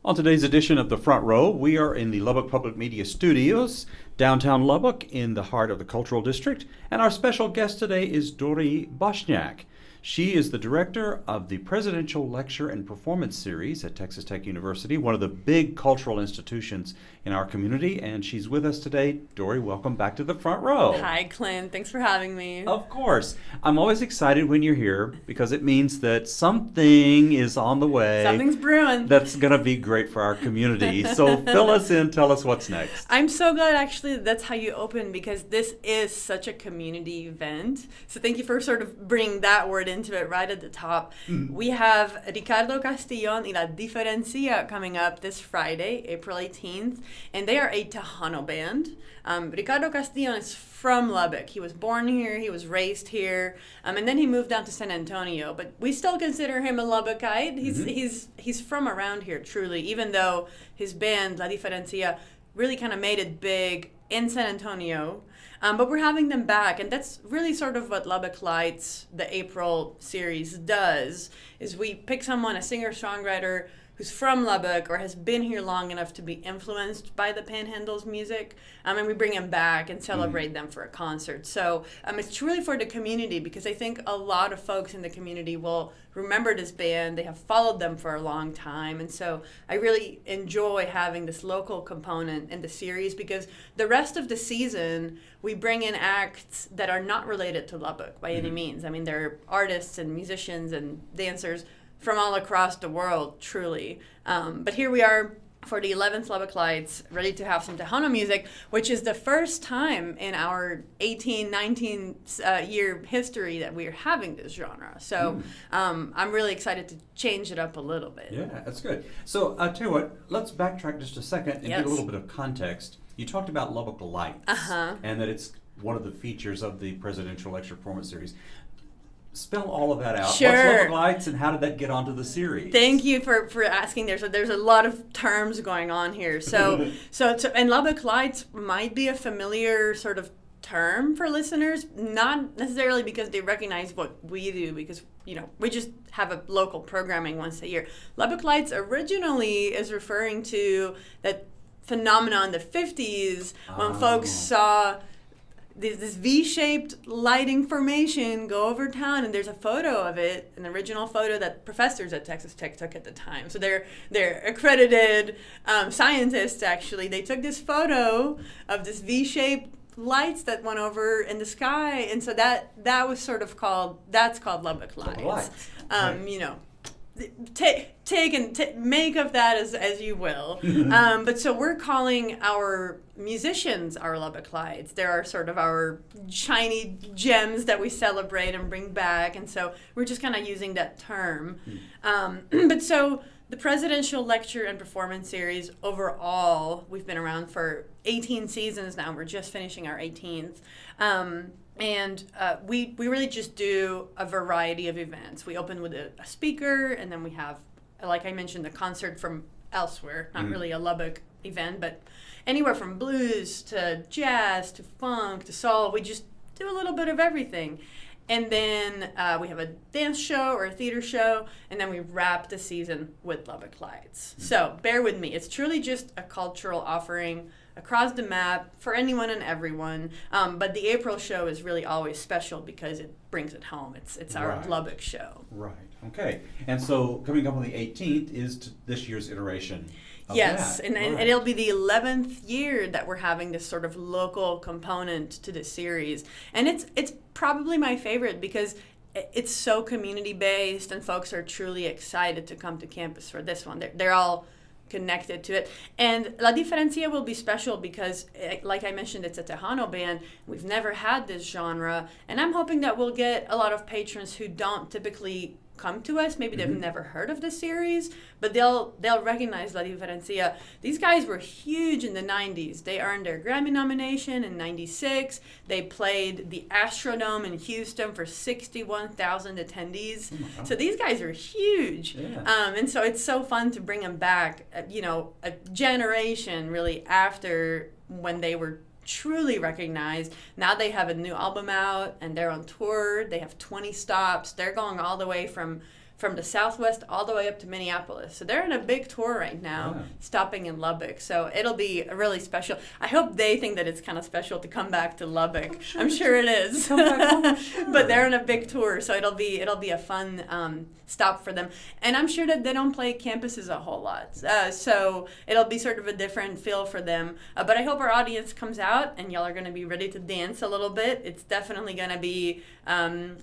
On today's edition of The Front Row, we are in the Lubbock Public Media Studios, downtown Lubbock, in the heart of the Cultural District, and our special guest today is Dori Bosnyak. She is the director of the Presidential Lecture and Performance Series at Texas Tech University, one of the big cultural institutions in our community, and she's with us today. Dori, welcome back to The Front Row. Hi, Clint. Thanks for having me. Of course. I'm always excited when you're here because it means that something is on the way. Something's brewing. That's going to be great for our community. So fill us in, tell us what's next. I'm so glad actually that's how you open, because this is such a community event. So thank you for sort of bringing that word into it right at the top. We have Ricardo Castillon y La Diferencia coming up this Friday, April 18th, and they are a Tejano band. Ricardo Castillon is from Lubbock. He was born here, he was raised here, and then he moved down to San Antonio. But we still consider him a Lubbockite. He's from around here, truly, even though his band, La Diferencia, really kind of made it big in San Antonio. But we're having them back, and that's really sort of what Lubbock Lights, the April series, does, is we pick someone, a singer-songwriter, who's from Lubbock or has been here long enough to be influenced by the Panhandle's music, and we bring them back and celebrate them for a concert. So it's truly for the community, because I think a lot of folks in the community will remember this band. They have followed them for a long time, and so I really enjoy having this local component in the series, because the rest of the season we bring in acts that are not related to Lubbock by any means. I mean, they're artists and musicians and dancers from all across the world, truly. But here we are for the 11th Lubbock Lights, ready to have some Tejano music, which is the first time in our 19 year history that we're having this genre. So I'm really excited to change it up a little bit. Yeah, that's good. So I'll tell you what, let's backtrack just a second and get a little bit of context. You talked about Lubbock Lights, and that it's one of the features of the Presidential Lecture Performance Series. Spell all of that out. Sure. What's Lubbock Lights, and how did that get onto the series? Thank you for asking there. So there's a lot of terms going on here. So and Lubbock Lights might be a familiar sort of term for listeners, not necessarily because they recognize what we do, because we just have a local programming once a year. Lubbock Lights originally is referring to that phenomenon in the 50s when folks saw this V-shaped lighting formation go over town, and there's a photo of it, an original photo that professors at Texas Tech took at the time. So they're accredited scientists, actually. They took this photo of this V-shaped lights that went over in the sky, and so that was sort of called Lubbock Lights. Make of that as you will. But so we're calling our musicians our Lubbock Lights. There are sort of our shiny gems that we celebrate and bring back, and so we're just kind of using that term. But so the Presidential Lecture and Performance Series, overall, we've been around for 18 seasons now. We're just finishing our 18th. And we really just do a variety of events. We open with a speaker, and then we have, like I mentioned, a concert from elsewhere. Not really a Lubbock event, but anywhere from blues to jazz to funk to soul. We just do a little bit of everything. And then we have a dance show or a theater show, and then we wrap the season with Lubbock Lights. So bear with me. It's truly just a cultural offering across the map for anyone and everyone. But the April show is really always special because it brings it home. It's our Lubbock show. Right. Okay. And so coming up on the 18th is this year's iteration. Yes, and it'll be the 11th year that we're having this sort of local component to the series. And it's probably my favorite because it's so community-based, and folks are truly excited to come to campus for this one. They're all connected to it. And La Diferencia will be special because, like I mentioned, it's a Tejano band. We've never had this genre, and I'm hoping that we'll get a lot of patrons who don't typically come to us. Maybe they've never heard of the series, but they'll recognize La Diferencia. These guys were huge in the 90s. They earned their Grammy nomination in 96. They played the Astrodome in Houston for 61,000 attendees. Oh, so these guys are huge. Yeah. And so it's so fun to bring them back, a generation really after when they were truly recognized. Now they have a new album out and they're on tour. They have 20 stops. They're going all the way from from the Southwest all the way up to Minneapolis. So they're on a big tour right now, stopping in Lubbock. So it'll be really special. I hope they think that it's kind of special to come back to Lubbock. I'm sure it is. Come back home, sure. But they're on a big tour, so it'll be a fun stop for them. And I'm sure that they don't play campuses a whole lot. So it'll be sort of a different feel for them. But I hope our audience comes out and y'all are going to be ready to dance a little bit. It's definitely going to be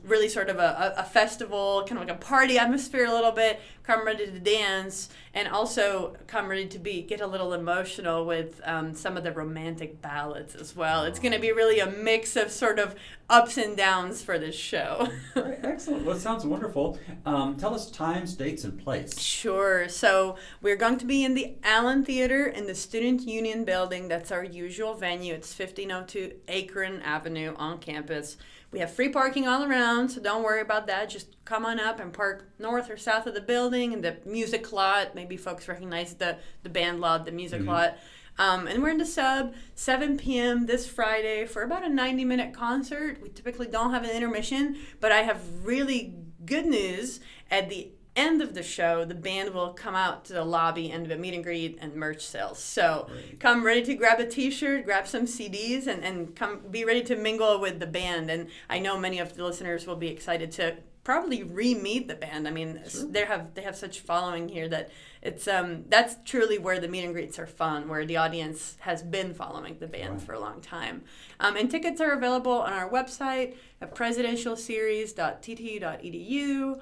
really sort of a festival, kind of like a party atmosphere a little bit. Come ready to dance, and also come ready to get a little emotional with some of the romantic ballads as well. It's going to be really a mix of sort of ups and downs for this show. Right, excellent. Well, it sounds wonderful. Tell us times, dates, and place. Sure. So we're going to be in the Allen Theater in the Student Union Building. That's our usual venue. It's 1502 Akron Avenue on campus. We have free parking all around, so don't worry about that. Just come on up and park north or south of the building in the music lot. Maybe folks recognize the band lot, the music lot. And we're in the sub, 7 p.m. this Friday for about a 90-minute concert. We typically don't have an intermission, but I have really good news. At the end of the show, the band will come out to the lobby and do a meet and greet and merch sales. So come ready to grab a t-shirt, grab some CDs, and come be ready to mingle with the band. And I know many of the listeners will be excited to probably re-meet the band. I mean, they have such following here that it's that's truly where the meet and greets are fun, where the audience has been following the band for a long time. And tickets are available on our website at presidentialseries.ttu.edu.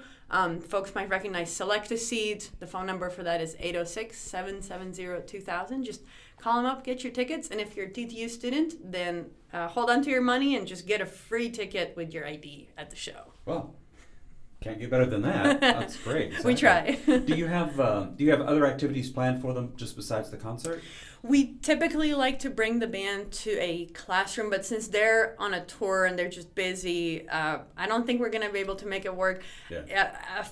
Folks might recognize Select a Seat. The phone number for that is 806-770-2000. Just call them up, get your tickets, and if you're a TTU student, then hold on to your money and just get a free ticket with your ID at the show. Well, can't get better than that. That's great. Exactly. We try. Do you have other activities planned for them just besides the concert? We typically like to bring the band to a classroom, but since they're on a tour and they're just busy, I don't think we're going to be able to make it work.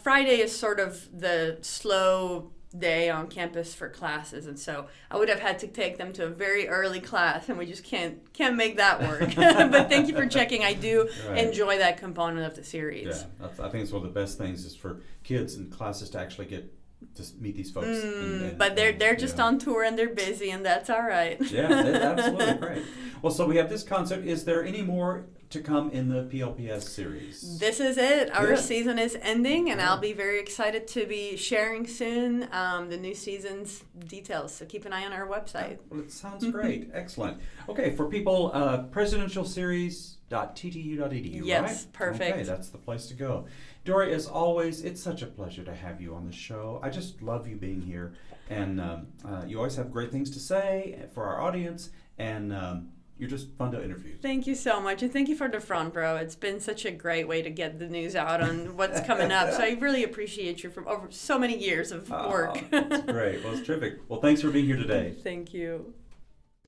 Friday is sort of the slow day on campus for classes, and so I would have had to take them to a very early class, and we just can't make that work. But thank you for checking. I do enjoy that component of the series. Yeah, I think it's one of the best things is for kids and classes to actually get to meet these folks. But they're just on tour and they're busy, and that's all right. Yeah, absolutely great. Well, so we have this concert. Is there any more to come in the PLPS series? This is it. Our season is ending, and I'll be very excited to be sharing soon the new season's details. So keep an eye on our website. Well, it sounds great. Excellent. Okay, for people, presidentialseries.ttu.edu, yes, right? perfect. Okay, that's the place to go. Dori, as always, it's such a pleasure to have you on the show. I just love you being here, and you always have great things to say for our audience, and you're just fun to interview. Thank you so much, and thank you for the front row. It's been such a great way to get the news out on what's coming up, so I really appreciate you for over so many years of work. That's great. Well, it's terrific. Well, thanks for being here today. Thank you.